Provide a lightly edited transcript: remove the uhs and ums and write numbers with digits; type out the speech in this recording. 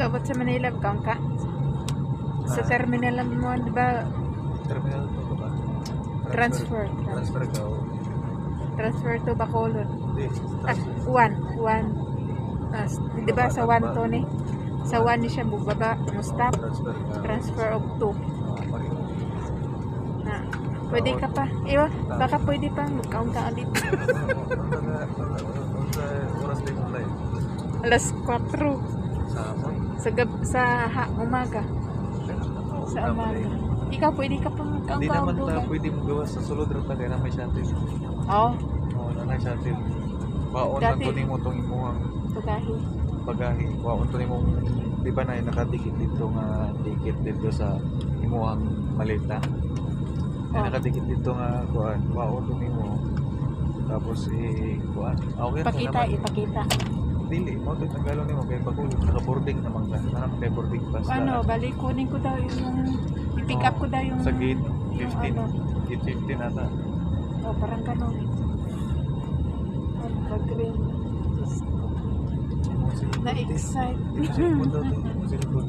Magkaabot sa Manila, kaon ka? Sa terminal lang mo, di ba? Terminal to ba? Transfer. Transfer ka. Transfer to Bacolod. Hindi. One. Di ba sa one to ni? Sa one ni siya bubaba, mo stop. Transfer ka. Transfer of two. Pareho. Na. Pwede ka pa. Iwa, baka pwede pa. Magkaon ka ulit. Sa oras din mo tayo. Alas 4. Sa hapon. Sa umaga. Sa umaga. Ikaw, pwede ka pa magkaon Hindi ka naman ulit. ta pwede mo gawa sa sulod rin tayo na may shuttle. Oo. Oo, na may shuttle. Baon lang Dati- to ni mo itong imuhang Tugahi. pagahi. Baon to ni mong, di ba na nakadikit dito nga dikit dito sa imuhang malita. Oh. Nakadikit dito nga kuan. Baon to ni mo. Tapos kuan. Okay na Pakita, naman. ipakita. Dili, mo ito nagalo ni mo kay Bacolod. Naka-boarding naman ka. Nanak kay boarding pass. Ano, balik kunin ko daw yung i-pick up ko daw yung sa gate yung 15. ano. Gate 15 ata. Oh, parang ganun. Ano ba, green? Na-excite. Ito sa likod daw. Ito sa likod.